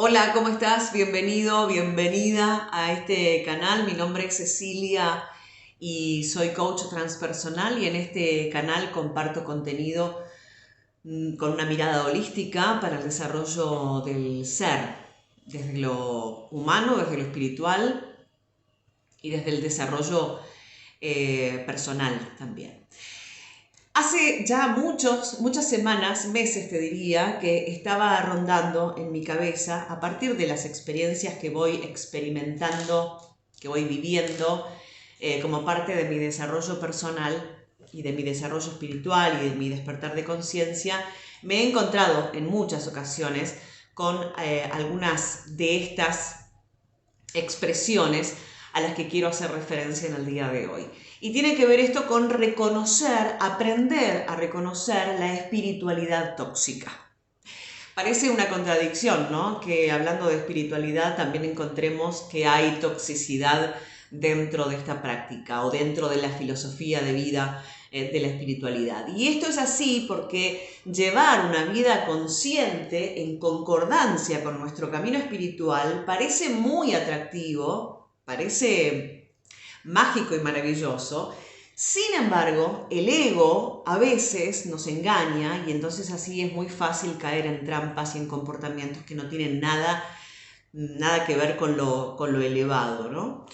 Hola, ¿cómo estás? Bienvenido, bienvenida a este canal. Mi nombre es Cecilia y soy coach transpersonal y en este canal comparto contenido con una mirada holística para el desarrollo del ser, desde lo humano, desde lo espiritual y desde el desarrollo personal también. Hace ya muchas semanas, meses te diría, que estaba rondando en mi cabeza a partir de las experiencias que voy experimentando, que voy viviendo como parte de mi desarrollo personal y de mi desarrollo espiritual y de mi despertar de conciencia. Me he encontrado en muchas ocasiones con algunas de estas expresiones a las que quiero hacer referencia en el día de hoy. Y tiene que ver esto con reconocer, aprender a reconocer la espiritualidad tóxica. Parece una contradicción, ¿no? Que hablando de espiritualidad también encontremos que hay toxicidad dentro de esta práctica o dentro de la filosofía de vida de la espiritualidad. Y esto es así porque llevar una vida consciente en concordancia con nuestro camino espiritual parece muy atractivo, parece mágico y maravilloso. Sin embargo, el ego a veces nos engaña y entonces así es muy fácil caer en trampas y en comportamientos que no tienen nada que ver con lo elevado, ¿no?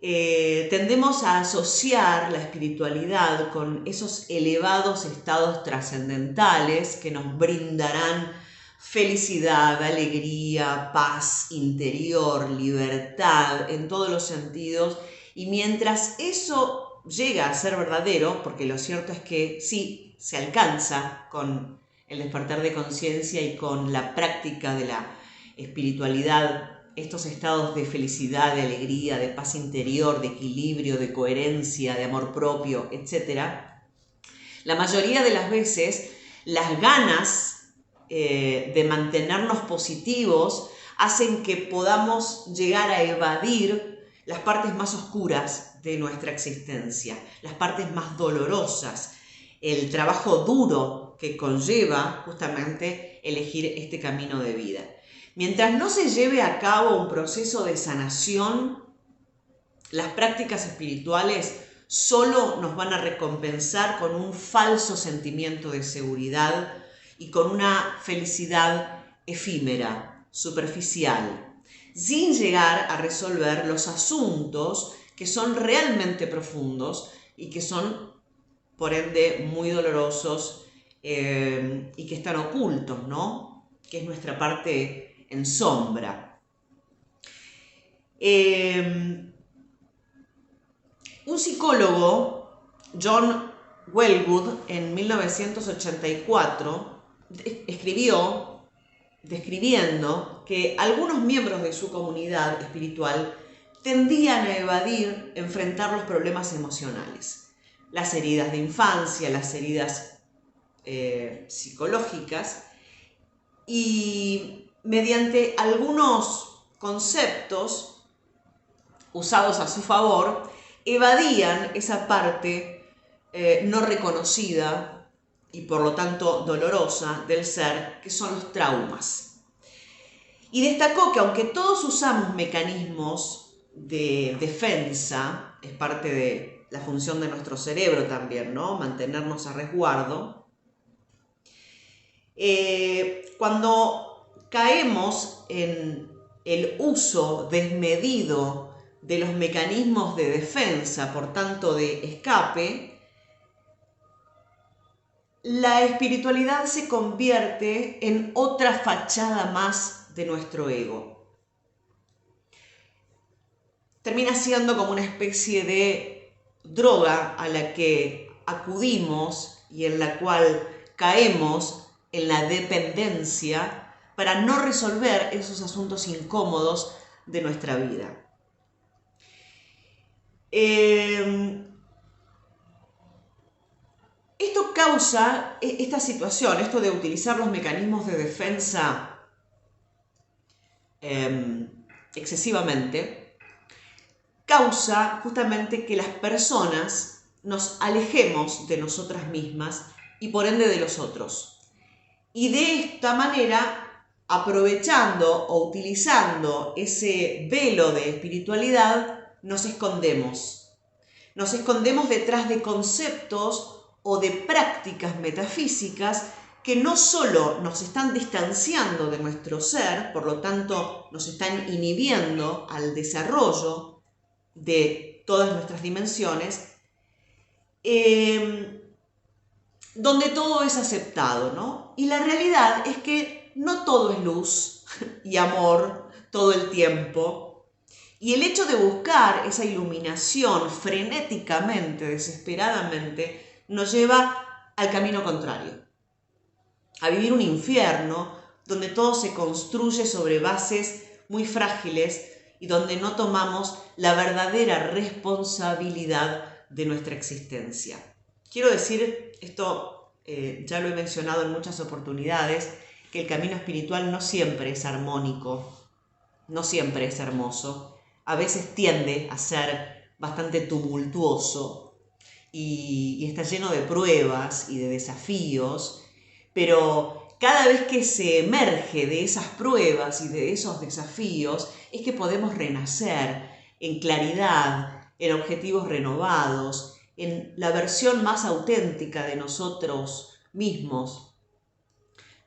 Tendemos a asociar la espiritualidad con esos elevados estados trascendentales que nos brindarán felicidad, alegría, paz interior, libertad en todos los sentidos. Y mientras eso llega a ser verdadero, porque lo cierto es que sí, se alcanza con el despertar de conciencia y con la práctica de la espiritualidad, estos estados de felicidad, de alegría, de paz interior, de equilibrio, de coherencia, de amor propio, etc. La mayoría de las veces, las ganas de mantenernos positivos hacen que podamos llegar a evadir las partes más oscuras de nuestra existencia, las partes más dolorosas, el trabajo duro que conlleva justamente elegir este camino de vida. Mientras no se lleve a cabo un proceso de sanación, las prácticas espirituales solo nos van a recompensar con un falso sentimiento de seguridad y con una felicidad efímera, superficial, sin llegar a resolver los asuntos que son realmente profundos y que son, por ende, muy dolorosos y que están ocultos, ¿no? Que es nuestra parte en sombra. Un psicólogo, John Welwood, en 1984, escribió describiendo que algunos miembros de su comunidad espiritual tendían a evadir enfrentar los problemas emocionales, las heridas de infancia, las heridas psicológicas, y mediante algunos conceptos usados a su favor, evadían esa parte no reconocida y por lo tanto dolorosa del ser, que son los traumas. Y destacó que aunque todos usamos mecanismos de defensa, es parte de la función de nuestro cerebro también, ¿no? Mantenernos a resguardo. Cuando caemos en el uso desmedido de los mecanismos de defensa, por tanto de escape, la espiritualidad se convierte en otra fachada más de nuestro ego. Termina siendo como una especie de droga a la que acudimos y en la cual caemos en la dependencia para no resolver esos asuntos incómodos de nuestra vida. Esto causa, esta situación, esto de utilizar los mecanismos de defensa excesivamente, causa justamente que las personas nos alejemos de nosotras mismas y por ende de los otros. Y de esta manera aprovechando o utilizando ese velo de espiritualidad, nos escondemos. Nos escondemos detrás de conceptos o de prácticas metafísicas que no solo nos están distanciando de nuestro ser, por lo tanto nos están inhibiendo al desarrollo de todas nuestras dimensiones, donde todo es aceptado, ¿no? Y la realidad es que no todo es luz y amor todo el tiempo. Y el hecho de buscar esa iluminación frenéticamente, desesperadamente, nos lleva al camino contrario, a vivir un infierno donde todo se construye sobre bases muy frágiles y donde no tomamos la verdadera responsabilidad de nuestra existencia. Quiero decir, esto ya lo he mencionado en muchas oportunidades, que el camino espiritual no siempre es armónico, no siempre es hermoso, a veces tiende a ser bastante tumultuoso y está lleno de pruebas y de desafíos, pero cada vez que se emerge de esas pruebas y de esos desafíos es que podemos renacer en claridad, en objetivos renovados, en la versión más auténtica de nosotros mismos,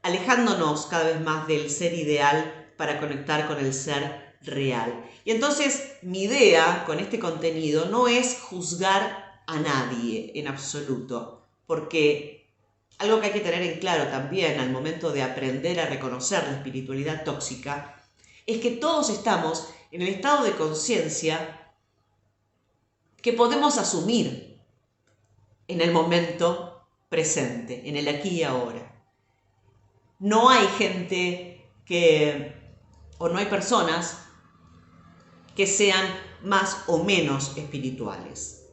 alejándonos cada vez más del ser ideal para conectar con el ser real. Y entonces mi idea con este contenido no es juzgar a nadie en absoluto, porque algo que hay que tener en claro también al momento de aprender a reconocer la espiritualidad tóxica es que todos estamos en el estado de conciencia que podemos asumir en el momento presente, en el aquí y ahora. No hay no hay personas que sean más o menos espirituales.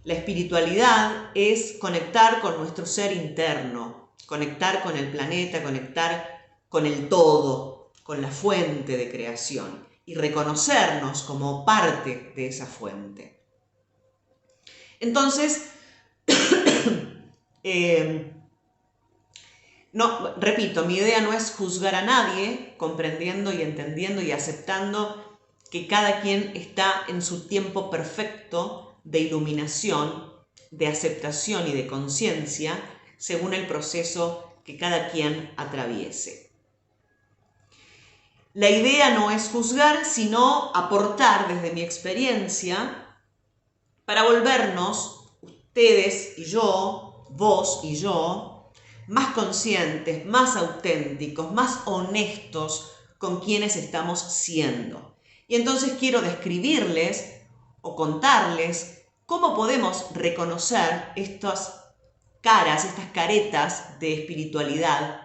La espiritualidad es conectar con nuestro ser interno, conectar con el planeta, conectar con el todo, con la fuente de creación y reconocernos como parte de esa fuente. Entonces, repito, mi idea no es juzgar a nadie, comprendiendo y entendiendo y aceptando que cada quien está en su tiempo perfecto de iluminación, de aceptación y de conciencia, según el proceso que cada quien atraviese. La idea no es juzgar, sino aportar desde mi experiencia para volvernos, ustedes y yo, vos y yo, más conscientes, más auténticos, más honestos con quienes estamos siendo. Y entonces quiero describirles o contarles cómo podemos reconocer estas caras, estas caretas de espiritualidad,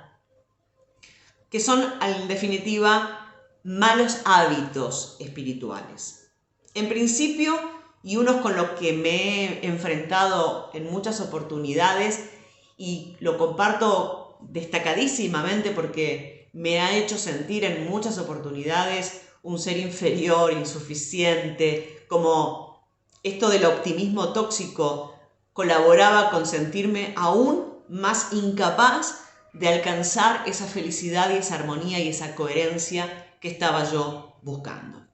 que son en definitiva malos hábitos espirituales. En principio, y unos con los que me he enfrentado en muchas oportunidades y lo comparto destacadísimamente porque me ha hecho sentir en muchas oportunidades un ser inferior, insuficiente, como esto del optimismo tóxico colaboraba con sentirme aún más incapaz de alcanzar esa felicidad y esa armonía y esa coherencia que estaba yo buscando.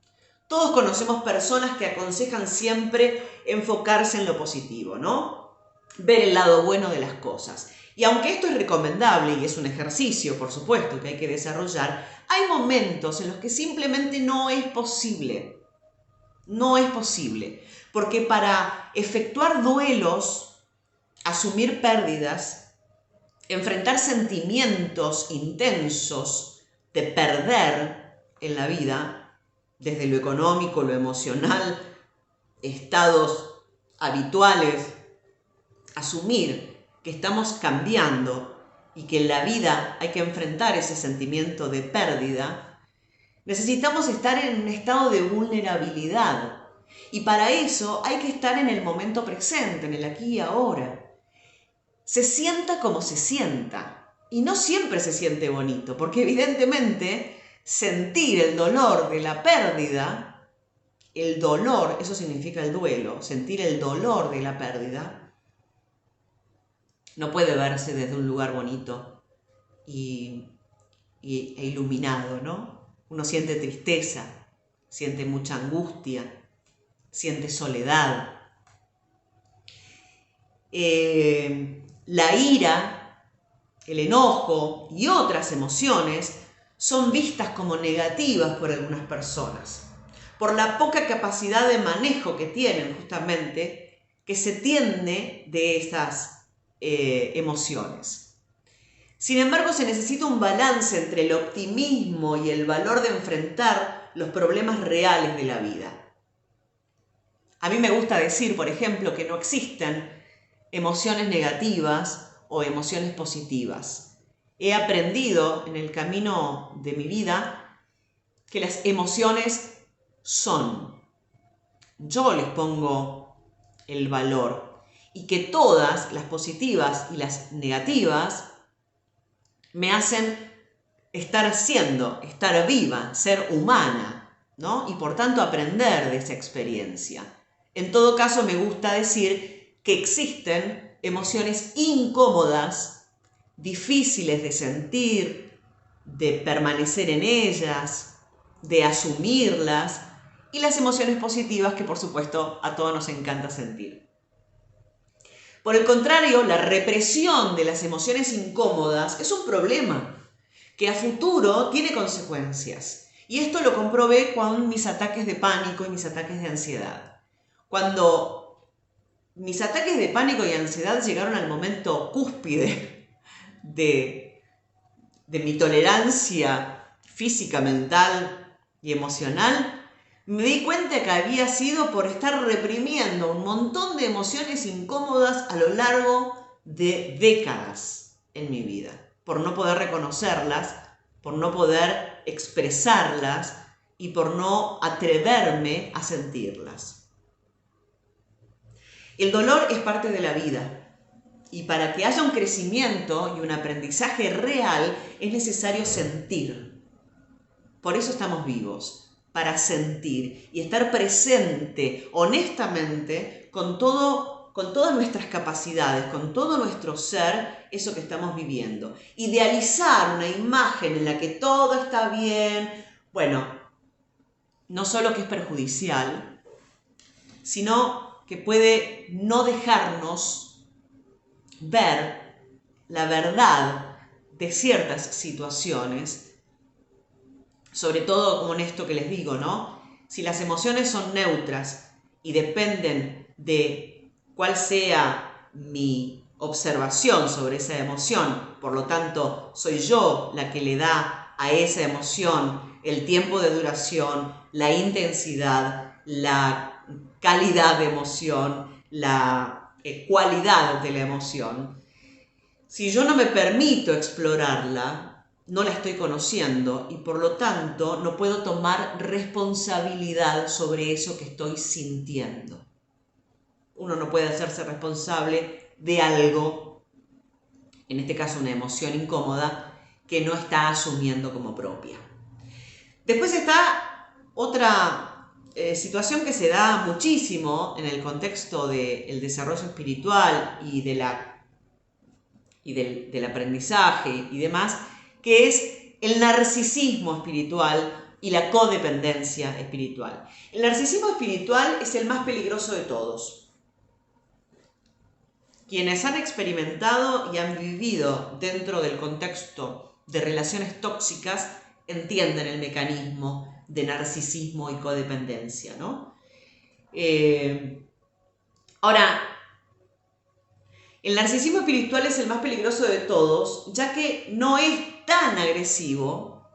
Todos conocemos personas que aconsejan siempre enfocarse en lo positivo, ¿no? Ver el lado bueno de las cosas. Y aunque esto es recomendable y es un ejercicio, por supuesto, que hay que desarrollar, hay momentos en los que simplemente no es posible. No es posible. Porque para efectuar duelos, asumir pérdidas, enfrentar sentimientos intensos de perder en la vida, desde lo económico, lo emocional, estados habituales, asumir que estamos cambiando y que en la vida hay que enfrentar ese sentimiento de pérdida, necesitamos estar en un estado de vulnerabilidad. Y para eso hay que estar en el momento presente, en el aquí y ahora. Se sienta como se sienta. Y no siempre se siente bonito, porque evidentemente sentir el dolor de la pérdida, el dolor, eso significa el duelo, sentir el dolor de la pérdida, no puede verse desde un lugar bonito y e iluminado, ¿no? Uno siente tristeza, siente mucha angustia, siente soledad. La ira, el enojo y otras emociones son vistas como negativas por algunas personas, por la poca capacidad de manejo que tienen justamente, que se tiene de estas emociones. Sin embargo, se necesita un balance entre el optimismo y el valor de enfrentar los problemas reales de la vida. A mí me gusta decir, por ejemplo, que no existen emociones negativas o emociones positivas. He aprendido en el camino de mi vida que las emociones son. Yo les pongo el valor y que todas las positivas y las negativas me hacen estar viva, ser humana, ¿no? Y por tanto aprender de esa experiencia. En todo caso, me gusta decir que existen emociones incómodas, difíciles de sentir, de permanecer en ellas, de asumirlas, y las emociones positivas que por supuesto a todos nos encanta sentir. Por el contrario, la represión de las emociones incómodas es un problema que a futuro tiene consecuencias. Y esto lo comprobé con mis ataques de pánico y mis ataques de ansiedad. Cuando mis ataques de pánico y ansiedad llegaron al momento cúspide de mi tolerancia física, mental y emocional, me di cuenta que había sido por estar reprimiendo un montón de emociones incómodas a lo largo de décadas en mi vida, por no poder reconocerlas, por no poder expresarlas y por no atreverme a sentirlas. El dolor es parte de la vida. Y para que haya un crecimiento y un aprendizaje real es necesario sentir. Por eso estamos vivos, para sentir y estar presente honestamente con todas nuestras capacidades, con todo nuestro ser, eso que estamos viviendo. Idealizar una imagen en la que todo está bien, bueno, no solo que es perjudicial, sino que puede no dejarnos ver la verdad de ciertas situaciones, sobre todo con esto que les digo, ¿no? Si las emociones son neutras y dependen de cuál sea mi observación sobre esa emoción, por lo tanto, soy yo la que le da a esa emoción el tiempo de duración, la intensidad, la calidad de emoción, la cualidad de la emoción. Si yo no me permito explorarla, no la estoy conociendo y por lo tanto no puedo tomar responsabilidad sobre eso que estoy sintiendo. Uno no puede hacerse responsable de algo, en este caso una emoción incómoda, que no está asumiendo como propia. Después está otra situación que se da muchísimo en el contexto del desarrollo espiritual y del aprendizaje y demás, que es el narcisismo espiritual y la codependencia espiritual. El narcisismo espiritual es el más peligroso de todos. Quienes han experimentado y han vivido dentro del contexto de relaciones tóxicas entienden el mecanismo de narcisismo y codependencia, ¿no? Ahora, el narcisismo espiritual es el más peligroso de todos, ya que no es tan agresivo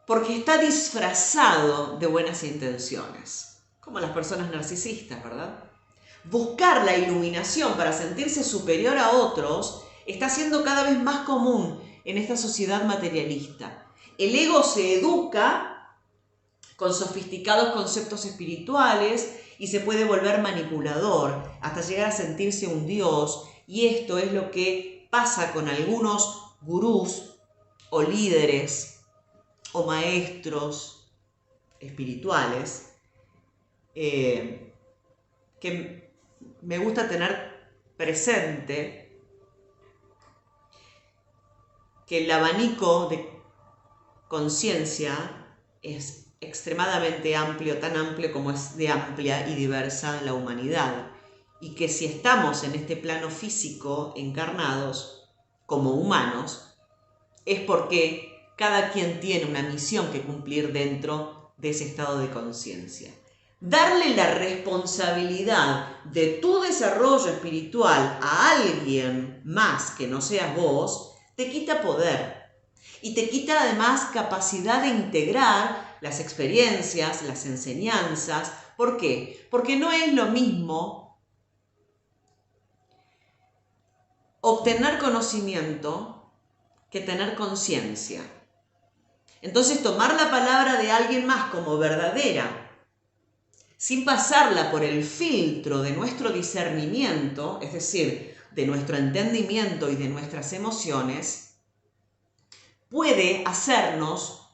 porque está disfrazado de buenas intenciones, como las personas narcisistas, ¿verdad? Buscar la iluminación para sentirse superior a otros está siendo cada vez más común en esta sociedad materialista. El ego se educa con sofisticados conceptos espirituales y se puede volver manipulador hasta llegar a sentirse un dios, y esto es lo que pasa con algunos gurús o líderes o maestros espirituales que me gusta tener presente que el abanico de conciencia es extremadamente amplio, tan amplio como es de amplia y diversa la humanidad. Y que si estamos en este plano físico encarnados como humanos, es porque cada quien tiene una misión que cumplir dentro de ese estado de conciencia. Darle la responsabilidad de tu desarrollo espiritual a alguien más que no seas vos, te quita poder. Y te quita además capacidad de integrar las experiencias, las enseñanzas. ¿Por qué? Porque no es lo mismo obtener conocimiento que tener conciencia. Entonces, tomar la palabra de alguien más como verdadera, sin pasarla por el filtro de nuestro discernimiento, es decir, de nuestro entendimiento y de nuestras emociones, puede hacernos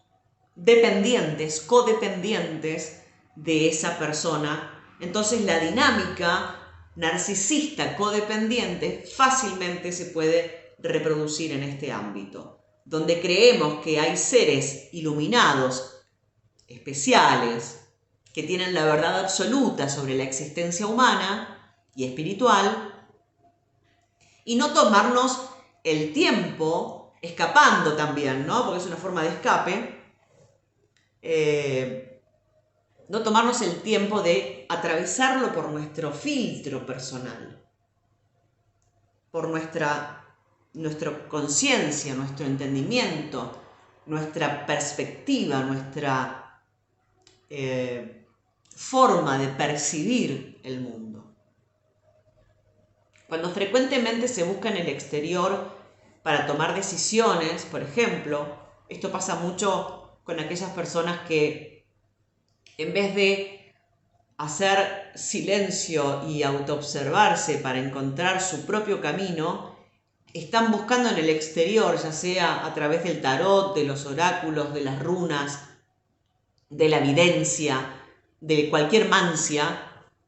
dependientes, codependientes de esa persona. Entonces la dinámica narcisista codependiente fácilmente se puede reproducir en este ámbito, donde creemos que hay seres iluminados, especiales, que tienen la verdad absoluta sobre la existencia humana y espiritual, y no tomarnos el tiempo, escapando también, ¿no? Porque es una forma de escape, no tomarnos el tiempo de atravesarlo por nuestro filtro personal, por nuestra conciencia, nuestro entendimiento, nuestra perspectiva, nuestra forma de percibir el mundo. Cuando frecuentemente se busca en el exterior para tomar decisiones, por ejemplo, esto pasa mucho con aquellas personas que en vez de hacer silencio y autoobservarse para encontrar su propio camino, están buscando en el exterior, ya sea a través del tarot, de los oráculos, de las runas, de la evidencia, de cualquier mancia,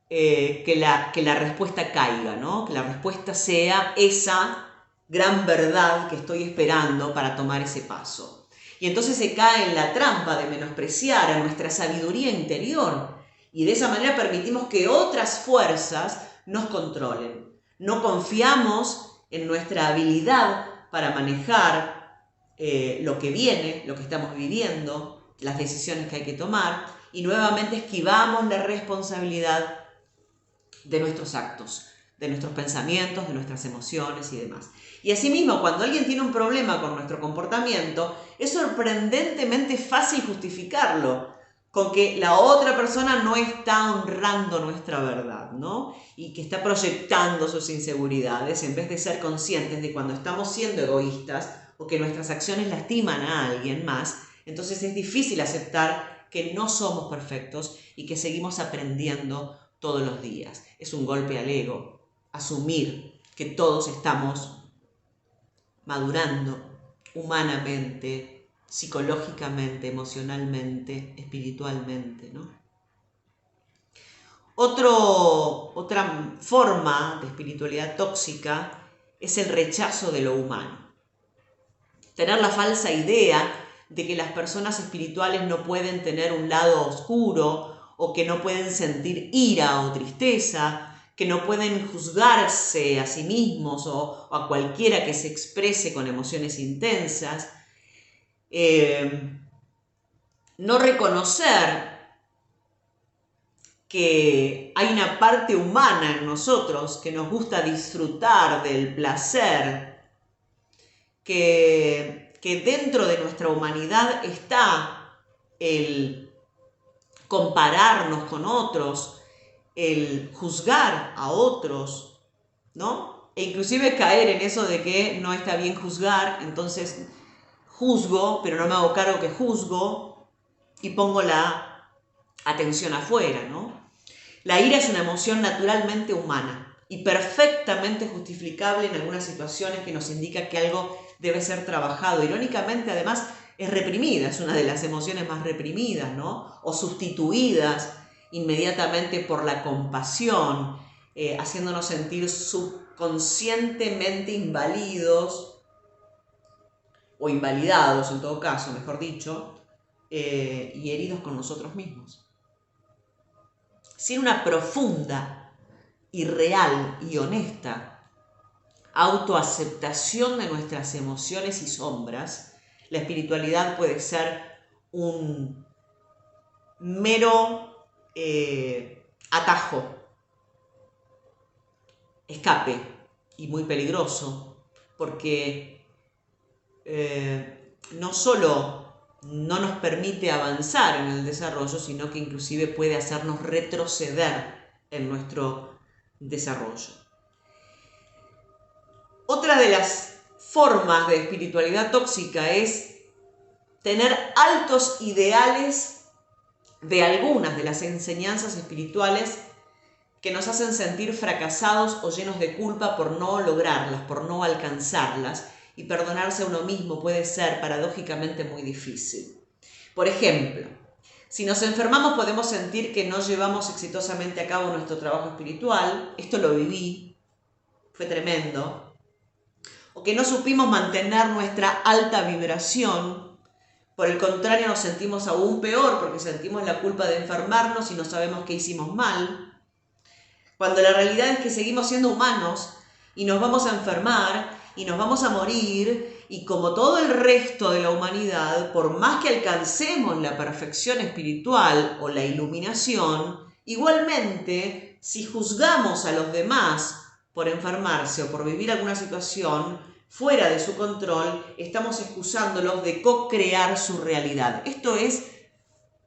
que la respuesta caiga, ¿no? Que la respuesta sea esa gran verdad que estoy esperando para tomar ese paso. Y entonces se cae en la trampa de menospreciar a nuestra sabiduría interior y de esa manera permitimos que otras fuerzas nos controlen. No confiamos en nuestra habilidad para manejar lo que viene, lo que estamos viviendo, las decisiones que hay que tomar, y nuevamente esquivamos la responsabilidad de nuestros actos, de nuestros pensamientos, de nuestras emociones y demás. Y asimismo, cuando alguien tiene un problema con nuestro comportamiento, es sorprendentemente fácil justificarlo con que la otra persona no está honrando nuestra verdad, ¿no? Y que está proyectando sus inseguridades en vez de ser conscientes de cuando estamos siendo egoístas o que nuestras acciones lastiman a alguien más. Entonces es difícil aceptar que no somos perfectos y que seguimos aprendiendo todos los días. Es un golpe al ego asumir que todos estamos madurando humanamente, psicológicamente, emocionalmente, espiritualmente, ¿no? Otra forma de espiritualidad tóxica es el rechazo de lo humano. Tener la falsa idea de que las personas espirituales no pueden tener un lado oscuro o que no pueden sentir ira o tristeza, que no pueden juzgarse a sí mismos o a cualquiera que se exprese con emociones intensas. No reconocer que hay una parte humana en nosotros que nos gusta disfrutar del placer, que dentro de nuestra humanidad está el compararnos con otros, el juzgar a otros, ¿no? E inclusive caer en eso de que no está bien juzgar, entonces juzgo, pero no me hago cargo que juzgo y pongo la atención afuera, ¿no? La ira es una emoción naturalmente humana y perfectamente justificable en algunas situaciones que nos indica que algo debe ser trabajado. Irónicamente, además, es reprimida, es una de las emociones más reprimidas, ¿no? O sustituidas inmediatamente por la compasión, haciéndonos sentir subconscientemente inválidos o invalidados en todo caso, mejor dicho, y heridos con nosotros mismos. Sin una profunda y real y honesta autoaceptación de nuestras emociones y sombras, la espiritualidad puede ser un mero atajo, escape, y muy peligroso, porque no solo no nos permite avanzar en el desarrollo, sino que inclusive puede hacernos retroceder en nuestro desarrollo. Otra de las formas de espiritualidad tóxica es tener altos ideales de algunas de las enseñanzas espirituales que nos hacen sentir fracasados o llenos de culpa por no lograrlas, por no alcanzarlas, y perdonarse a uno mismo puede ser paradójicamente muy difícil. Por ejemplo, si nos enfermamos podemos sentir que no llevamos exitosamente a cabo nuestro trabajo espiritual, esto lo viví, fue tremendo, o que no supimos mantener nuestra alta vibración. Por el contrario, nos sentimos aún peor porque sentimos la culpa de enfermarnos y no sabemos qué hicimos mal, cuando la realidad es que seguimos siendo humanos y nos vamos a enfermar y nos vamos a morir, y como todo el resto de la humanidad, por más que alcancemos la perfección espiritual o la iluminación, igualmente, si juzgamos a los demás por enfermarse o por vivir alguna situación fuera de su control, estamos excusándolos de co-crear su realidad. Esto es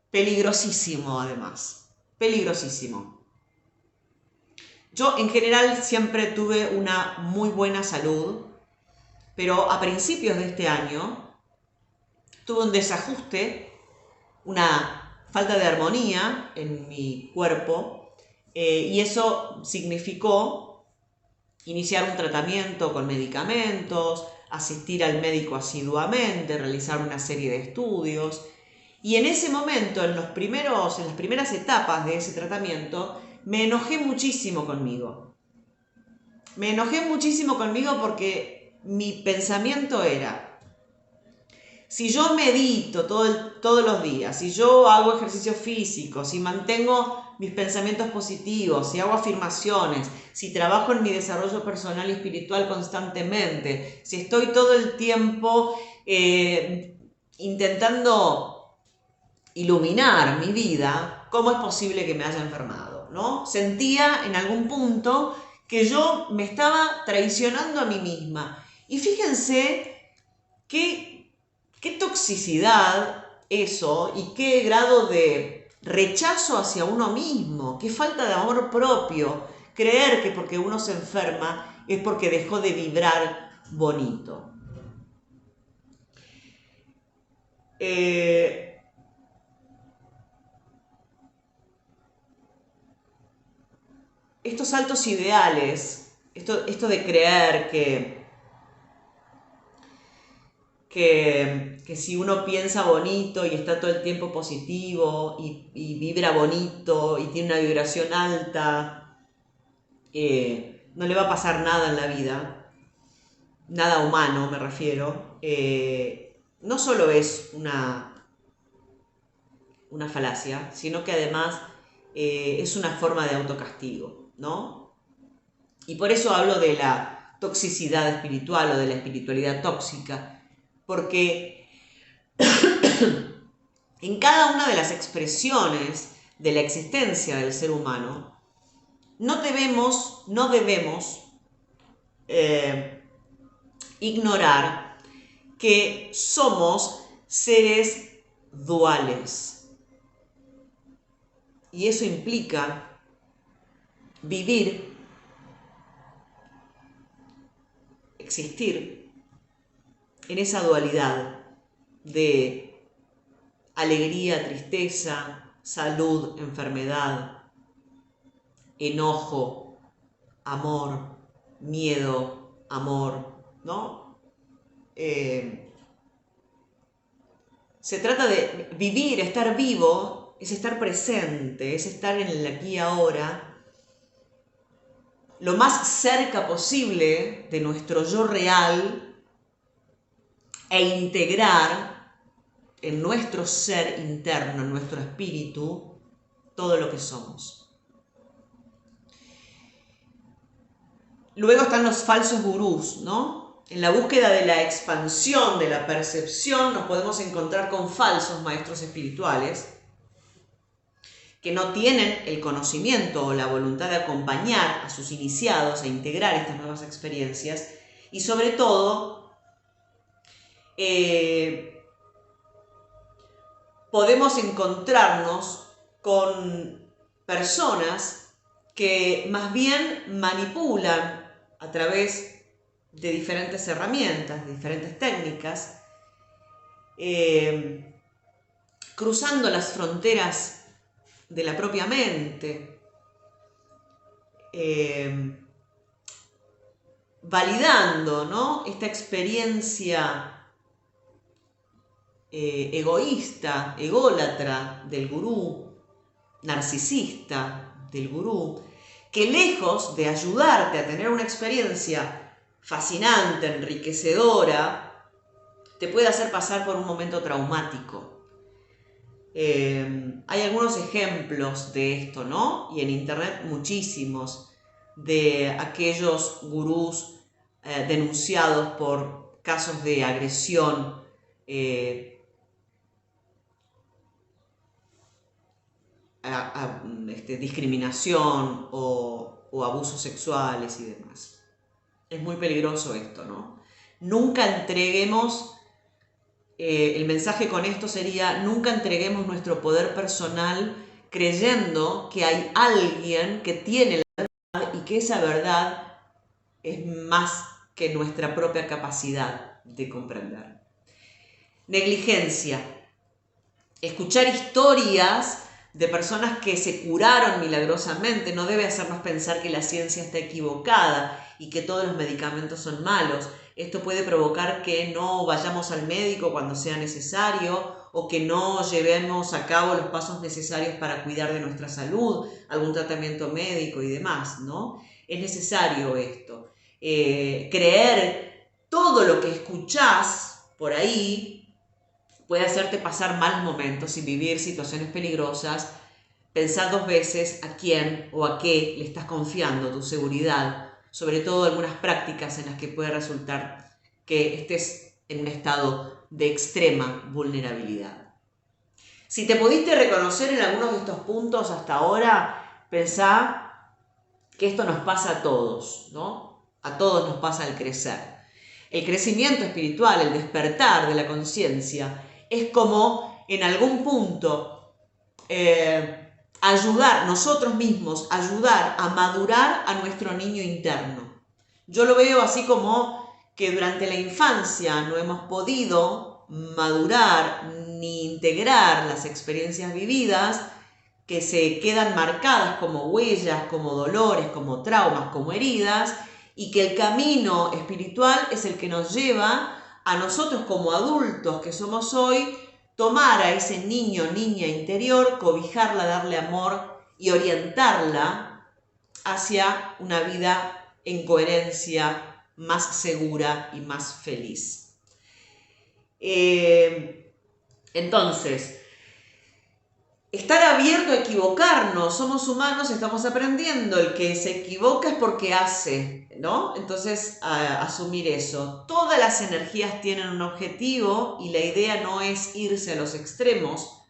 peligrosísimo, además, peligrosísimo. Yo en general siempre tuve una muy buena salud, pero a principios de este año tuve un desajuste, una falta de armonía en mi cuerpo, y eso significó iniciar un tratamiento con medicamentos, asistir al médico asiduamente, realizar una serie de estudios. Y en ese momento, en las primeras etapas de ese tratamiento, me enojé muchísimo conmigo. Me enojé muchísimo conmigo porque mi pensamiento era: si yo medito todos los días, si yo hago ejercicio físico, si mantengo mis pensamientos positivos, si hago afirmaciones, si trabajo en mi desarrollo personal y espiritual constantemente, si estoy todo el tiempo intentando iluminar mi vida, ¿cómo es posible que me haya enfermado? ¿No? Sentía en algún punto que yo me estaba traicionando a mí misma. Y fíjense qué toxicidad eso, y qué grado de rechazo hacia uno mismo, qué falta de amor propio, creer que porque uno se enferma es porque dejó de vibrar bonito. Estos altos ideales, esto de creer que si uno piensa bonito y está todo el tiempo positivo y vibra bonito y tiene una vibración alta, no le va a pasar nada en la vida, nada humano me refiero. No solo es una falacia, sino que además es una forma de autocastigo, ¿no? Y por eso hablo de la toxicidad espiritual o de la espiritualidad tóxica, porque en cada una de las expresiones de la existencia del ser humano no debemos ignorar que somos seres duales. Y eso implica vivir, existir en esa dualidad de alegría, tristeza, salud, enfermedad, enojo, amor, miedo, amor, ¿no? Se trata de vivir, estar vivo, es estar presente, es estar en el aquí y ahora, lo más cerca posible de nuestro yo real, e integrar en nuestro ser interno, en nuestro espíritu, todo lo que somos. Luego están los falsos gurús, ¿no? En la búsqueda de la expansión de la percepción nos podemos encontrar con falsos maestros espirituales que no tienen el conocimiento o la voluntad de acompañar a sus iniciados a integrar estas nuevas experiencias y sobre todo podemos encontrarnos con personas que más bien manipulan a través de diferentes herramientas, de diferentes técnicas, cruzando las fronteras de la propia mente, validando, ¿no?, esta experiencia egoísta, ególatra del gurú, narcisista del gurú, que lejos de ayudarte a tener una experiencia fascinante, enriquecedora, te puede hacer pasar por un momento traumático. Hay algunos ejemplos de esto, ¿no? Y en internet muchísimos, de aquellos gurús denunciados por casos de agresión, discriminación o abusos sexuales y demás. Es muy peligroso esto, ¿no? Nunca entreguemos, el mensaje con esto sería, nunca entreguemos nuestro poder personal creyendo que hay alguien que tiene la verdad y que esa verdad es más que nuestra propia capacidad de comprender. Negligencia. Escuchar historias de personas que se curaron milagrosamente no debe hacernos pensar que la ciencia está equivocada y que todos los medicamentos son malos. Esto puede provocar que no vayamos al médico cuando sea necesario o que no llevemos a cabo los pasos necesarios para cuidar de nuestra salud, algún tratamiento médico y demás, ¿no? Es necesario esto. Creer todo lo que escuchás por ahí puede hacerte pasar malos momentos y vivir situaciones peligrosas. Pensar dos veces a quién o a qué le estás confiando tu seguridad, sobre todo algunas prácticas en las que puede resultar que estés en un estado de extrema vulnerabilidad. Si te pudiste reconocer en algunos de estos puntos hasta ahora, pensá que esto nos pasa a todos, ¿no? A todos nos pasa al crecer. El crecimiento espiritual, el despertar de la conciencia, es como en algún punto ayudar, nosotros mismos, ayudar a madurar a nuestro niño interno. Yo lo veo así como que durante la infancia no hemos podido madurar ni integrar las experiencias vividas que se quedan marcadas como huellas, como dolores, como traumas, como heridas, y que el camino espiritual es el que nos lleva a nosotros como adultos que somos hoy, tomar a ese niño, niña interior, cobijarla, darle amor y orientarla hacia una vida en coherencia, más segura y más feliz. Entonces, estar abierto a equivocarnos, somos humanos, estamos aprendiendo, el que se equivoca es porque hace, ¿no? Entonces, asumir eso. Todas las energías tienen un objetivo y la idea no es irse a los extremos,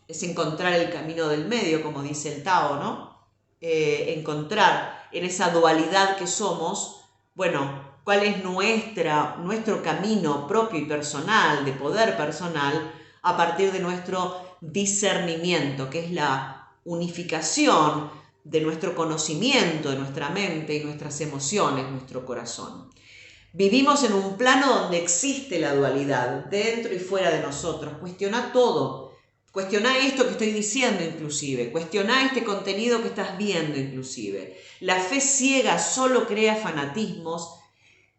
es encontrar el camino del medio, como dice el Tao, ¿no? Encontrar en esa dualidad que somos, bueno, cuál es nuestro camino propio y personal, de poder personal, a partir de nuestro discernimiento, que es la unificación de nuestro conocimiento, de nuestra mente y nuestras emociones, nuestro corazón. Vivimos en un plano donde existe la dualidad, dentro y fuera de nosotros. Cuestiona todo. Cuestiona esto que estoy diciendo inclusive. Cuestiona este contenido que estás viendo inclusive. La fe ciega solo crea fanatismos.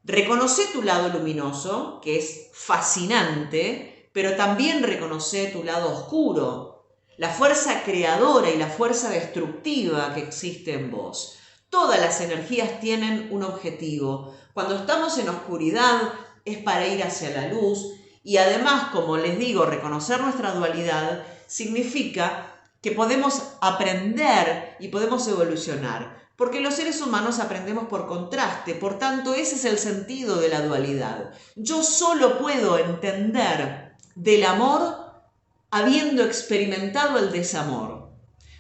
Reconoce tu lado luminoso, que es fascinante, pero también reconoce tu lado oscuro, la fuerza creadora y la fuerza destructiva que existe en vos. Todas las energías tienen un objetivo. Cuando estamos en oscuridad es para ir hacia la luz Y además, como les digo, reconocer nuestra dualidad significa que podemos aprender y podemos evolucionar, porque los seres humanos aprendemos por contraste, por tanto ese es el sentido de la dualidad. Yo solo puedo entender del amor habiendo experimentado el desamor.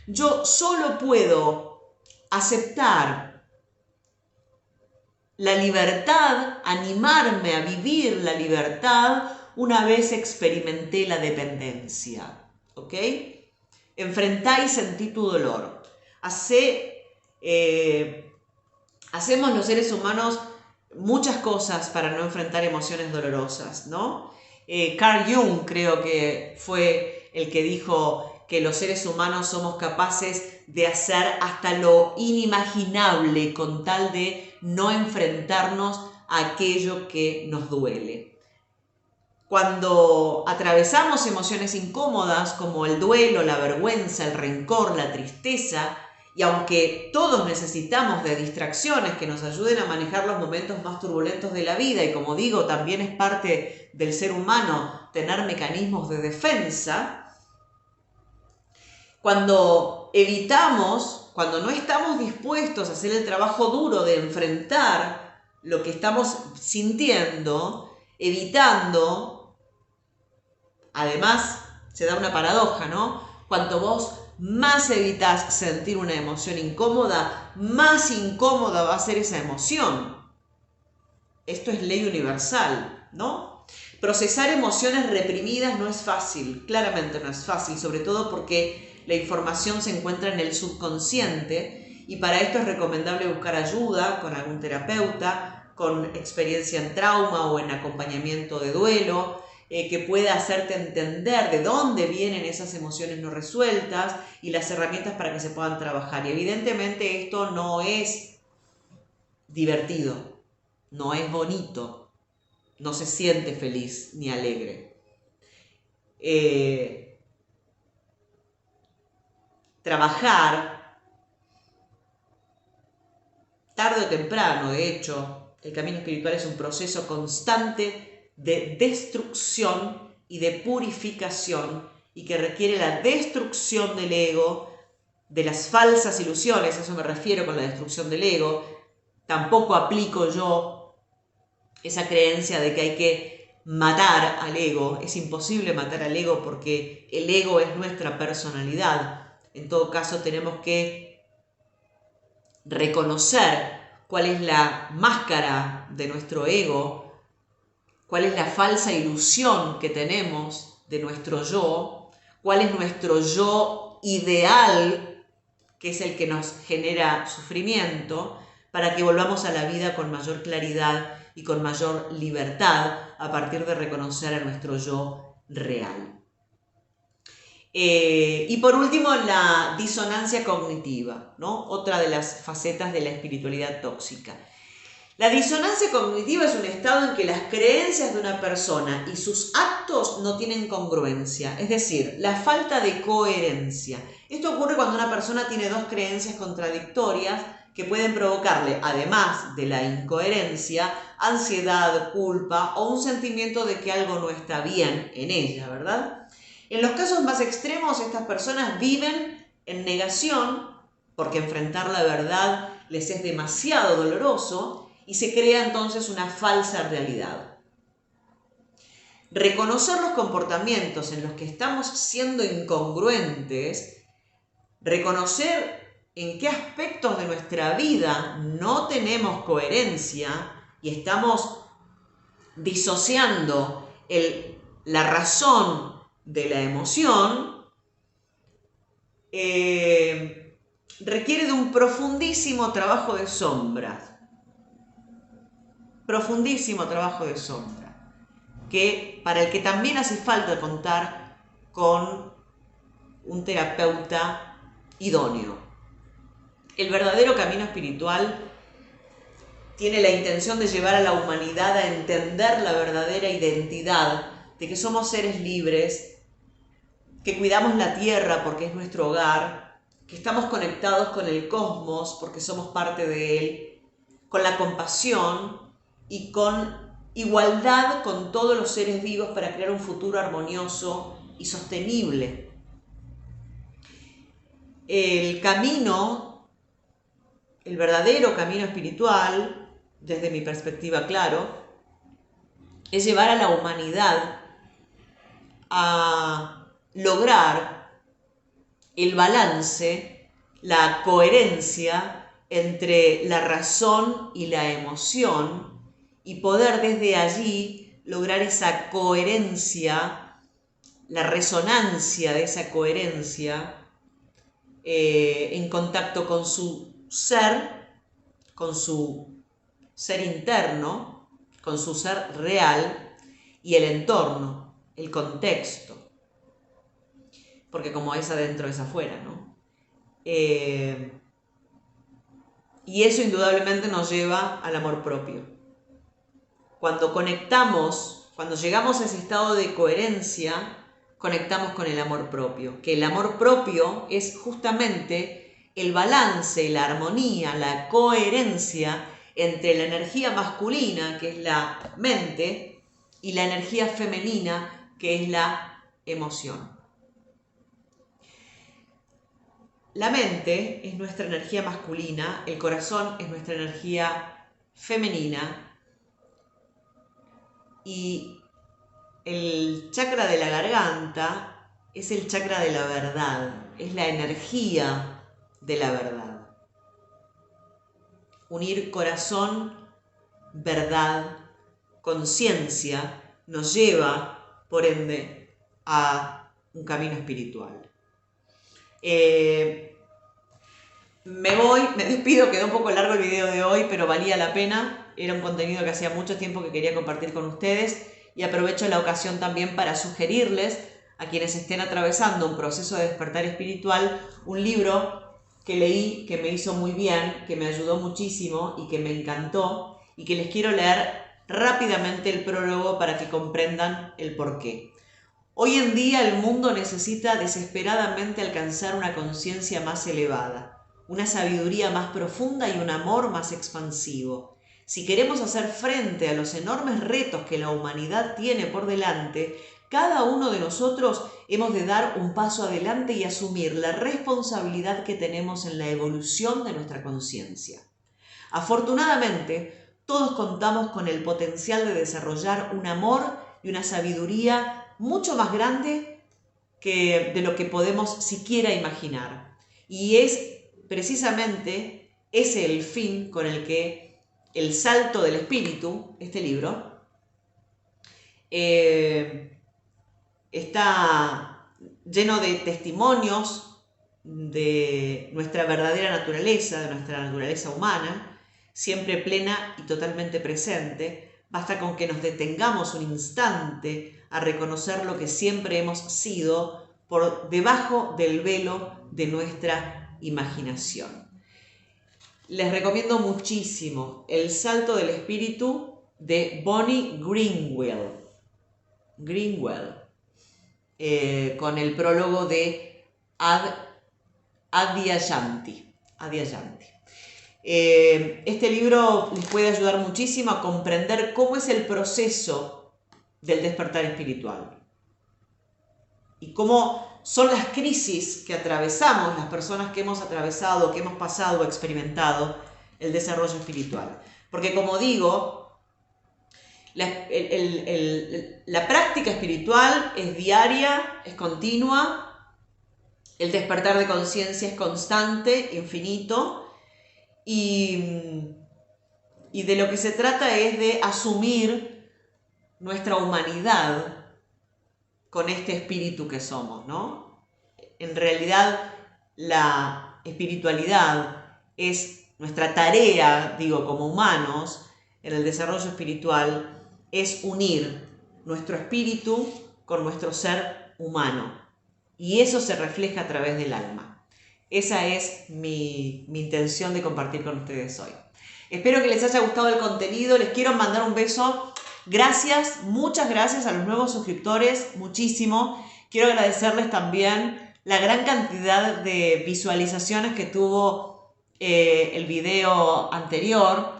Yo solo puedo aceptar la libertad, animarme a vivir la libertad una vez experimenté la dependencia. ¿Ok? Enfrentá y sentí tu dolor. Hacemos los seres humanos muchas cosas para no enfrentar emociones dolorosas, ¿no? Carl Jung creo que fue el que dijo que los seres humanos somos capaces de hacer hasta lo inimaginable con tal de no enfrentarnos a aquello que nos duele. Cuando atravesamos emociones incómodas como el duelo, la vergüenza, el rencor, la tristeza, y aunque todos necesitamos de distracciones que nos ayuden a manejar los momentos más turbulentos de la vida, y como digo, también es parte del ser humano tener mecanismos de defensa, cuando no estamos dispuestos a hacer el trabajo duro de enfrentar lo que estamos sintiendo, evitando, además se da una paradoja, ¿no? Cuanto vos más evitas sentir una emoción incómoda, más incómoda va a ser esa emoción. Esto es ley universal, ¿no? Procesar emociones reprimidas no es fácil, claramente no es fácil, sobre todo porque la información se encuentra en el subconsciente y para esto es recomendable buscar ayuda con algún terapeuta, con experiencia en trauma o en acompañamiento de duelo, que pueda hacerte entender de dónde vienen esas emociones no resueltas y las herramientas para que se puedan trabajar. Y evidentemente esto no es divertido, no es bonito, no se siente feliz ni alegre. Trabajar, tarde o temprano, de hecho, el camino espiritual es un proceso constante de destrucción y de purificación y que requiere la destrucción del ego, de las falsas ilusiones, a eso me refiero con la destrucción del ego. Tampoco aplico yo esa creencia de que hay que matar al ego. Es imposible matar al ego porque el ego es nuestra personalidad. En todo caso, tenemos que reconocer cuál es la máscara de nuestro ego, cuál es la falsa ilusión que tenemos de nuestro yo, cuál es nuestro yo ideal, que es el que nos genera sufrimiento, para que volvamos a la vida con mayor claridad y con mayor libertad a partir de reconocer a nuestro yo real. Y por último, la disonancia cognitiva, ¿no? Otra de las facetas de la espiritualidad tóxica. La disonancia cognitiva es un estado en que las creencias de una persona y sus actos no tienen congruencia, es decir, la falta de coherencia. Esto ocurre cuando una persona tiene dos creencias contradictorias que pueden provocarle, además de la incoherencia, ansiedad, culpa o un sentimiento de que algo no está bien en ella, ¿verdad? En los casos más extremos, estas personas viven en negación porque enfrentar la verdad les es demasiado doloroso y se crea entonces una falsa realidad. Reconocer los comportamientos en los que estamos siendo incongruentes, reconocer en qué aspectos de nuestra vida no tenemos coherencia y estamos disociando la razón de la emoción, requiere de un profundísimo trabajo de sombras. Profundísimo trabajo de sombra, para el que también hace falta contar con un terapeuta idóneo. El verdadero camino espiritual tiene la intención de llevar a la humanidad a entender la verdadera identidad de que somos seres libres, que cuidamos la tierra porque es nuestro hogar, que estamos conectados con el cosmos porque somos parte de él, con la compasión y con igualdad con todos los seres vivos para crear un futuro armonioso y sostenible. El camino, el verdadero camino espiritual, desde mi perspectiva, claro, es llevar a la humanidad a lograr el balance, la coherencia entre la razón y la emoción y poder desde allí lograr esa coherencia, la resonancia de esa coherencia en contacto con su ser interno, con su ser real y el entorno, el contexto. Porque como es adentro es afuera, ¿no? Y eso indudablemente nos lleva al amor propio. Cuando conectamos, cuando llegamos a ese estado de coherencia, conectamos con el amor propio. Que el amor propio es justamente el balance, la armonía, la coherencia entre la energía masculina, que es la mente, y la energía femenina, que es la emoción. La mente es nuestra energía masculina, el corazón es nuestra energía femenina y el chakra de la garganta es el chakra de la verdad, es la energía de la verdad. Unir corazón, verdad, conciencia nos lleva, por ende, a un camino espiritual. Me despido, quedó un poco largo el video de hoy, pero valía la pena. Era un contenido que hacía mucho tiempo que quería compartir con ustedes y aprovecho la ocasión también para sugerirles a quienes estén atravesando un proceso de despertar espiritual un libro que leí, que me hizo muy bien, que me ayudó muchísimo y que me encantó y que les quiero leer rápidamente el prólogo para que comprendan el porqué. Hoy en día el mundo necesita desesperadamente alcanzar una conciencia más elevada, una sabiduría más profunda y un amor más expansivo. Si queremos hacer frente a los enormes retos que la humanidad tiene por delante, cada uno de nosotros hemos de dar un paso adelante y asumir la responsabilidad que tenemos en la evolución de nuestra conciencia. Afortunadamente, todos contamos con el potencial de desarrollar un amor y una sabiduría mucho más grande de lo que podemos siquiera imaginar. Y es precisamente ese el fin con el que El Salto del Espíritu, este libro, está lleno de testimonios de nuestra verdadera naturaleza, de nuestra naturaleza humana, siempre plena y totalmente presente. Basta con que nos detengamos un instante a reconocer lo que siempre hemos sido por debajo del velo de nuestra imaginación. Les recomiendo muchísimo El Salto del Espíritu de Bonnie Greenwell, con el prólogo de Adyashanti. Este libro les puede ayudar muchísimo a comprender cómo es el proceso del despertar espiritual y cómo son las crisis que atravesamos las personas que hemos atravesado, que hemos pasado o experimentado el desarrollo espiritual. Porque como digo, la práctica espiritual es diaria, es continua, el despertar de conciencia es constante, infinito. Y de lo que se trata es de asumir nuestra humanidad con este espíritu que somos, ¿no? En realidad, la espiritualidad es nuestra tarea, digo, como humanos, en el desarrollo espiritual, es unir nuestro espíritu con nuestro ser humano. Y eso se refleja a través del alma. Esa es mi intención de compartir con ustedes hoy. Espero que les haya gustado el contenido. Les quiero mandar un beso. Gracias, muchas gracias a los nuevos suscriptores, muchísimo. Quiero agradecerles también la gran cantidad de visualizaciones que tuvo el video anterior.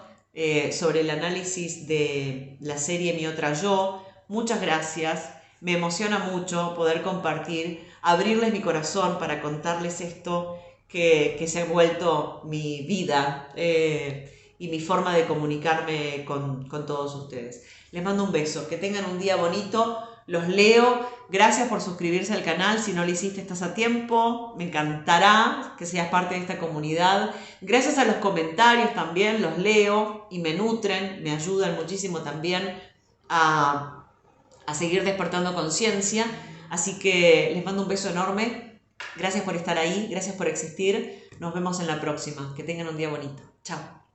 sobre el análisis de la serie Mi Otra Yo. Muchas gracias. Me emociona mucho poder compartir, abrirles mi corazón para contarles esto que se ha vuelto mi vida y mi forma de comunicarme con todos ustedes. Les mando un beso, que tengan un día bonito, los leo. Gracias por suscribirse al canal, si no lo hiciste estás a tiempo, me encantará que seas parte de esta comunidad. Gracias a los comentarios también, los leo y me nutren, me ayudan muchísimo también a seguir despertando conciencia. Así que les mando un beso enorme, gracias por estar ahí, gracias por existir, nos vemos en la próxima, que tengan un día bonito, chao.